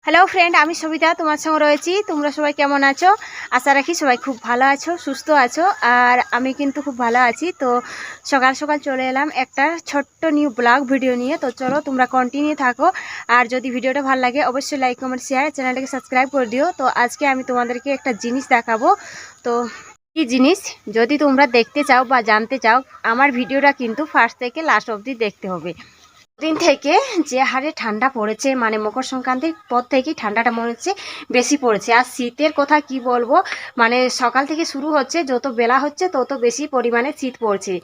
Hello friend, আমি সবিতা তোমার সঙ্গে রয়েছি। তোমরা সবাই কেমন আছো? আশা রাখি সবাই খুব ভালো আছো, সুস্থ আছো। আর আমি কিন্তু খুব ভালো আছি। তো সকাল সকাল চলে এলাম একটা ছোট্ট নিউ ব্লগ ভিডিও নিয়ে। তো চলো তোমরা কন্টিনিউ থাকো। আর যদি ভিডিওটা ভালো লাগে অবশ্যই লাইক কমেন্ট শেয়ার, চ্যানেলটাকে সাবস্ক্রাইব করে দিও। তো আজকে আমি তোমাদেরকে একটা জিনিস দেখাবো। তো কি জিনিস যদি তোমরা দেখতে চাও বা জানতে চাও, আমার ভিডিওটা কিন্তু ফার্স্ট থেকে লাস্ট অবধি দেখতে হবে। দিন থেকে যে হারে ঠান্ডা পড়েছে, মানে মকর সংক্রান্তির পর থেকেই ঠান্ডাটা মনে হচ্ছে বেশি পড়েছে। আর শীতের কথা কি বলবো, মানে সকাল থেকে শুরু হচ্ছে, যত বেলা হচ্ছে তত বেশি পরিমাণে শীত পড়ছে।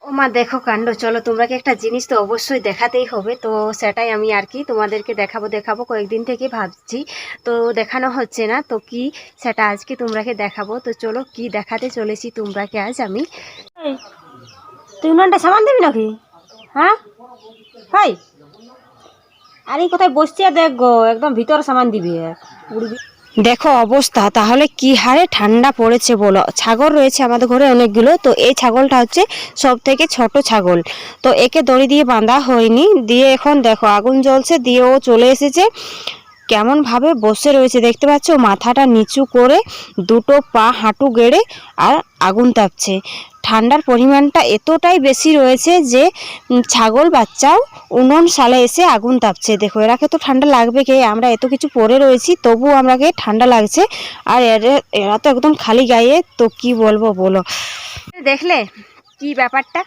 ও মা দেখো কাণ্ড। চলো তোমরাকে একটা জিনিস তো অবশ্যই দেখাতেই হবে। তো সেটাই আমি আর কি তোমাদেরকে দেখাবো কয়েকদিন থেকে ভাবছি, তো দেখানো হচ্ছে না। তো কি সেটা আজকে তোমরাকে দেখাবো। তো চলো কি দেখাতে চলেছি তোমরাকে আজ আমি। তুই উনানটা সামান দিবি নাকি? হ্যাঁ ভাই, আর এই কোথায় বসছি আর দেখ গো, একদম ভিতরে সামান দিবি উড়বি। দেখো অবস্থা তাহলে কি হারে ঠান্ডা পড়েছে বলো। ছাগল রয়েছে আমাদের ঘরে অনেকগুলো। তো এই ছাগলটা হচ্ছে সব থেকে ছোট ছাগল। তো একে দড়ি দিয়ে বাঁধা হয়নি, দিয়ে এখন দেখো আগুন জ্বলছে, দিয়ে ও চলে এসেছে। কেমন ভাবে বসে রয়েছে দেখতে পাচ্ছ, মাথাটা নিচু করে দুটো পা হাঁটু গেড়ে আর আগুন তাপছে। ঠান্ডার পরিমাণটা এতটাই বেশি রয়েছে যে ছাগল বাচ্চাও উনুন সালে এসে আগুন তাপছে। দেখো এরাকে তো ঠান্ডা লাগবে, কে আমরা এত কিছু পরে রয়েছি তবু আমাকে ঠান্ডা লাগছে। আর এরা তো একদম খালি গায়ে। তো কি বলবো বলো, দেখলে কি ব্যাপারটা।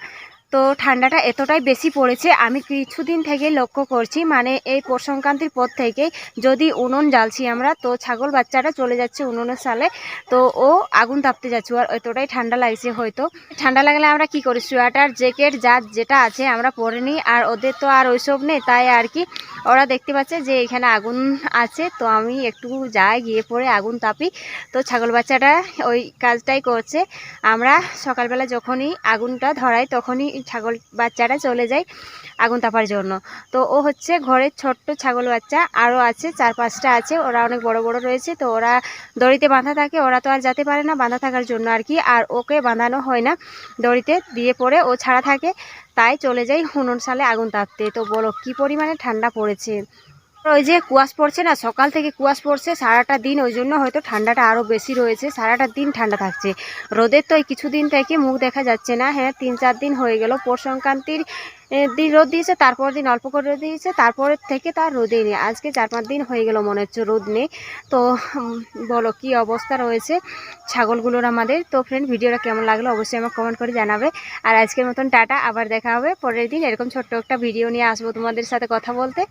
তো ঠান্ডাটা এতটাই বেশি পড়েছে, আমি কিছুদিন থেকে লক্ষ্য করছি, মানে এই পৌষ সংক্রান্তির পর থেকে যদি উনুন জ্বালছি আমরা, তো ছাগল বাচ্চাটা চলে যাচ্ছে উনুনের সালে। তো ও আগুন তাপতে যাচ্ছে, আর এতটাই ঠান্ডা লাগছে। হয়তো ঠান্ডা লাগলে আমরা কি করি, সোয়েটার জ্যাকেট যেটা আছে আমরা পরে নিই। আর ওদের তো আর ওইসব নেই, তাই আর কি ওরা দেখতে পাচ্ছে যে এখানে আগুন আছে, তো আমি একটু যাই, গিয়ে পরে আগুন তাপি। তো ছাগল বাচ্চাটা ওই কাজটাই করছে। আমরা সকালবেলা যখনই আগুনটা ধরাই তখনই ছাগল বাচ্চাটা চলে যায় আগুন তাপার জন্য। তো ও হচ্ছে ঘরের ছোট্ট ছাগল বাচ্চা, আরও আছে 4-5টা আছে, ওরা অনেক বড় বড় রয়েছে। তো ওরা দড়িতে বাঁধা থাকে, ওরা তো আর যেতে পারে না বাঁধা থাকার জন্য আর কি। আর ওকে বাঁধানো হয় না দড়িতে, দিয়ে পরে ও ছাড়া থাকে, তাই চলে যায় উনুন সালে আগুন তাপতে। তো বলো কি পরিমাণে ঠান্ডা পড়েছে। ওই যে কুয়াশ পড়ছে না, সকাল থেকে কুয়াশ পড়ছে সারাটা দিন, ওই জন্য হয়তো ঠান্ডাটা আরও বেশি রয়েছে। সারাটা দিন ঠান্ডা থাকছে। রোদের তো এই কিছুদিন থেকে মুখ দেখা যাচ্ছে না। হ্যাঁ 3-4 দিন হয়ে গেল পৌষ সংক্রান্তির দিন রোদ দিয়েছে, তারপর দিন অল্প করে রোদ দিয়েছে, তারপরের থেকে তার রোদেই নেই। আজকে 4-5 দিন হয়ে গেল মনে হচ্ছে রোদ নেই। তো বলো কি অবস্থা রয়েছে ছাগলগুলোর আমাদের। তো ফ্রেন্ড, ভিডিওটা কেমন লাগলো অবশ্যই আমাকে কমেন্ট করে জানাবে। আর আজকের মতন টাটা, আবার দেখা হবে পরের দিন। এরকম ছোট্ট একটা ভিডিও নিয়ে আসবো তোমাদের সাথে কথা বলতে।